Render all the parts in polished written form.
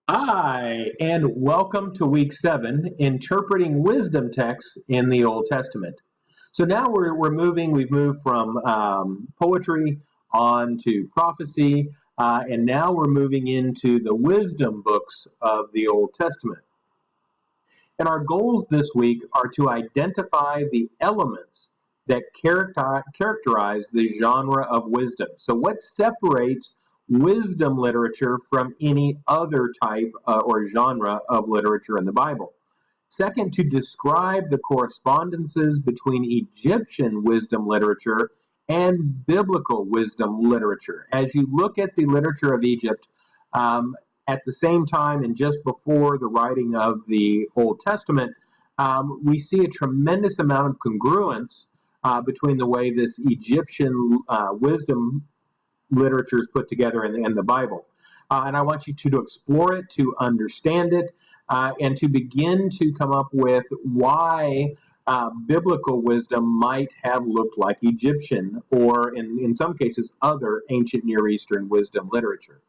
Hi, and welcome to week 7, interpreting wisdom texts in the Old Testament. So now we've moved from poetry on to prophecy, and now we're moving into the wisdom books of the Old Testament. And our goals this week are to identify the elements that characterize the genre of wisdom. So what separates wisdom literature from any other type or genre of literature in the Bible? Second, to describe the correspondences between Egyptian wisdom literature and biblical wisdom literature. As you look at the literature of Egypt, at the same time and just before the writing of the Old Testament, we see a tremendous amount of congruence between the way this Egyptian wisdom literature is put together and the Bible. And I want you to explore it, to understand it, and to begin to come up with why biblical wisdom might have looked like Egyptian or, in some cases, other ancient Near Eastern wisdom literature.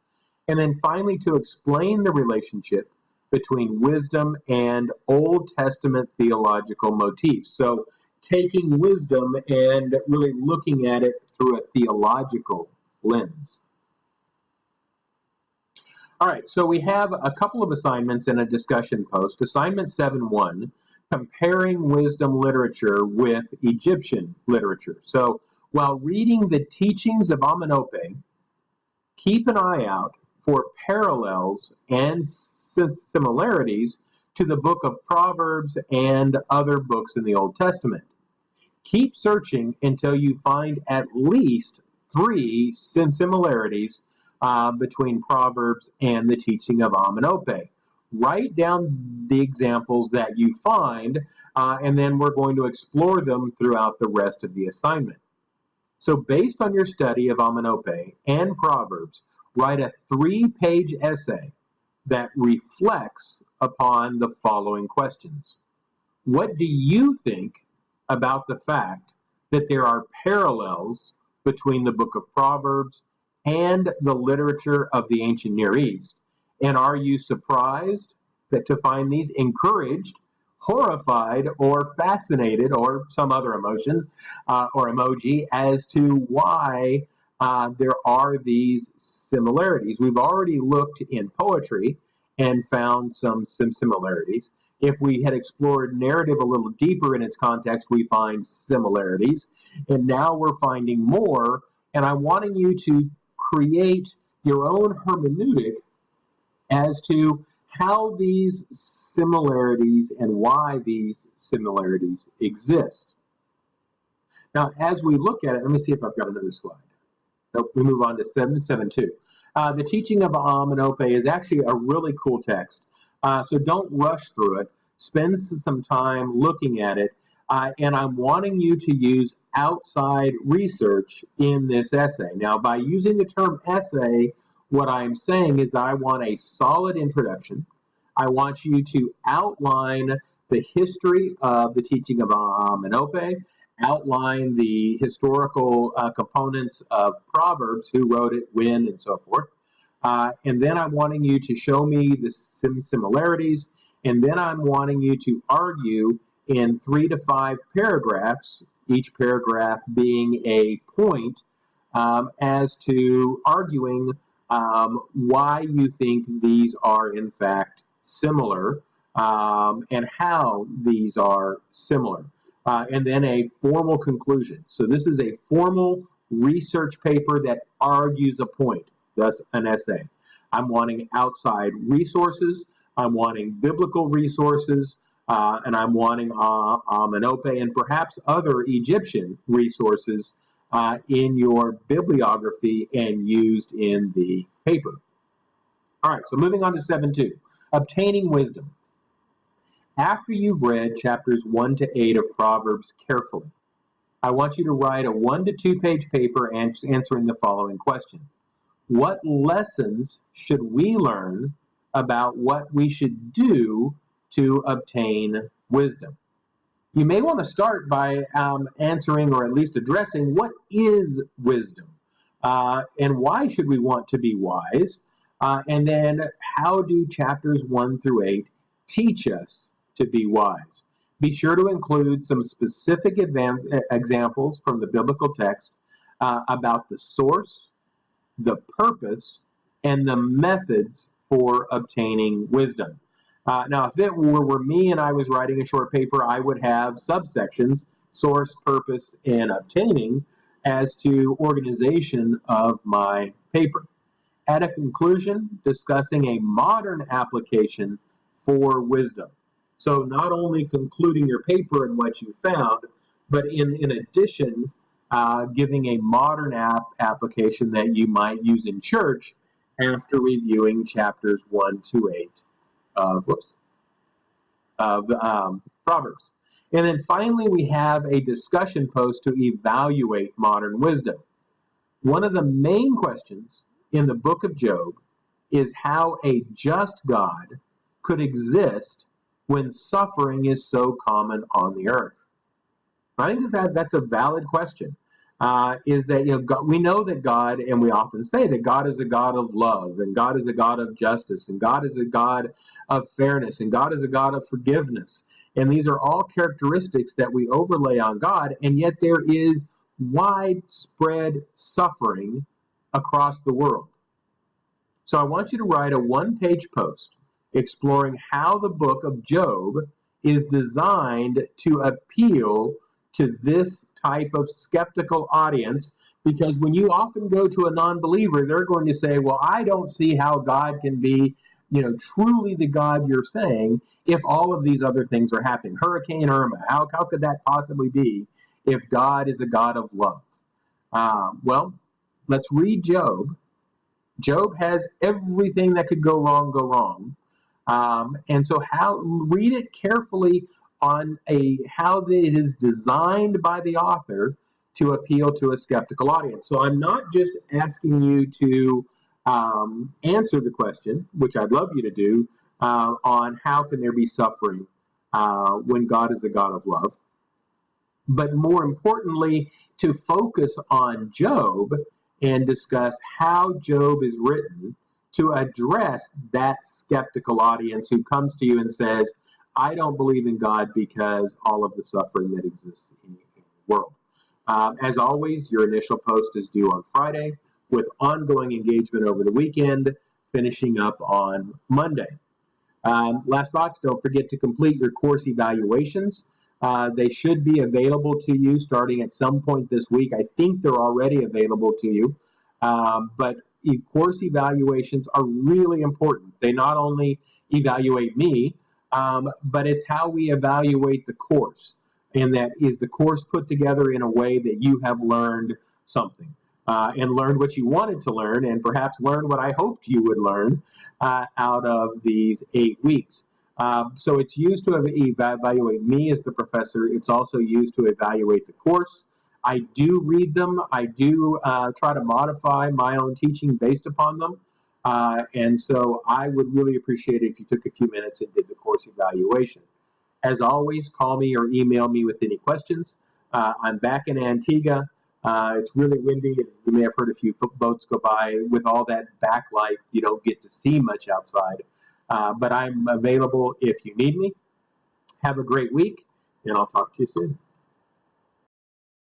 And then finally, to explain the relationship between wisdom and Old Testament theological motifs. So taking wisdom and really looking at it through a theological lens. All right, so we have a couple of assignments in a discussion post. Assignment 7.1, comparing wisdom literature with Egyptian literature. So while reading the teachings of Amenhotep, keep an eye out for parallels and similarities to the book of Proverbs and other books in the Old Testament. Keep searching until you find at least 3 similarities between Proverbs and the teaching of Amenhotep. Write down the examples that you find, and then we're going to explore them throughout the rest of the assignment. So based on your study of Amenhotep and Proverbs, write a 3-page essay that reflects upon the following questions. What do you think about the fact that there are parallels between the book of Proverbs and the literature of the ancient Near East? And are you surprised to find these, encouraged, horrified, or fascinated, or some other emotion or emoji as to why there are these similarities? We've already looked in poetry and found some similarities. If we had explored narrative a little deeper in its context, we find similarities. And now we're finding more, and I'm wanting you to create your own hermeneutic as to how these similarities and why these similarities exist. Now, as we look at it, let me see if I've got another slide. Nope, we move on to 7.7.2. The teaching of Amenhotep is actually a really cool text. So don't rush through it. Spend some time looking at it. And I'm wanting you to use outside research in this essay. Now, by using the term essay, what I'm saying is that I want a solid introduction. I want you to outline the history of the teaching of Amenhotep, outline the historical components of Proverbs, who wrote it, when, and so forth. And then I'm wanting you to show me the similarities, and then I'm wanting you to argue in 3 to 5 paragraphs, each paragraph being a point, as to arguing why you think these are in fact similar, and how these are similar. And then a formal conclusion. So this is a formal research paper that argues a point, thus an essay. I'm wanting outside resources, I'm wanting biblical resources, and I'm wanting Amenhotep and perhaps other Egyptian resources in your bibliography and used in the paper. All right, so moving on to 7.2, obtaining wisdom. After you've read chapters 1 to 8 of Proverbs carefully, I want you to write a 1 to 2 page paper answering the following question. What lessons should we learn about what we should do to obtain wisdom? You may want to start by answering, or at least addressing, what is wisdom? And why should we want to be wise? And then how do chapters 1 through 8 teach us to be wise? Be sure to include some specific examples from the biblical text about the source, the purpose, and the methods for obtaining wisdom. Now, if it were me and I was writing a short paper, I would have subsections, source, purpose, and obtaining, as to organization of my paper. At a conclusion, discussing a modern application for wisdom. So not only concluding your paper and what you found, but in addition, giving a modern application that you might use in church after reviewing chapters 1 to 8 of Proverbs. And then finally, we have a discussion post to evaluate modern wisdom. One of the main questions in the book of Job is how a just God could exist when suffering is so common on the earth. I think that's a valid question. Is that God, we know that God, and we often say that God is a God of love, and God is a God of justice, and God is a God of fairness, and God is a God of forgiveness. And these are all characteristics that we overlay on God, and yet there is widespread suffering across the world. So I want you to write a one-page post exploring how the book of Job is designed to appeal to this type of skeptical audience, because when you often go to a non-believer, they're going to say, well, I don't see how God can be, truly the God you're saying if all of these other things are happening. Hurricane Irma, how could that possibly be if God is a God of love? Well, let's read Job. Job has everything that could go wrong. And so read it carefully on how it is designed by the author to appeal to a skeptical audience. So I'm not just asking you to answer the question, which I'd love you to do, on how can there be suffering when God is a God of love, but more importantly, to focus on Job and discuss how Job is written to address that skeptical audience who comes to you and says, I don't believe in God because all of the suffering that exists in the world. As always, your initial post is due on Friday, with ongoing engagement over the weekend, finishing up on Monday. Last thoughts, don't forget to complete your course evaluations. They should be available to you starting at some point this week. I think they're already available to you. But course evaluations are really important. They not only evaluate me, but it's how we evaluate the course. And that is the course put together in a way that you have learned something and learned what you wanted to learn, and perhaps learned what I hoped you would learn out of these 8 weeks. So it's used to evaluate me as the professor. It's also used to evaluate the course. I do read them. I do try to modify my own teaching based upon them. And so I would really appreciate it if you took a few minutes and did the course evaluation. As always, call me or email me with any questions. I'm back in Antigua. It's really windy, and you may have heard a few boats go by. With all that backlight, you don't get to see much outside. But I'm available if you need me. Have a great week, and I'll talk to you soon.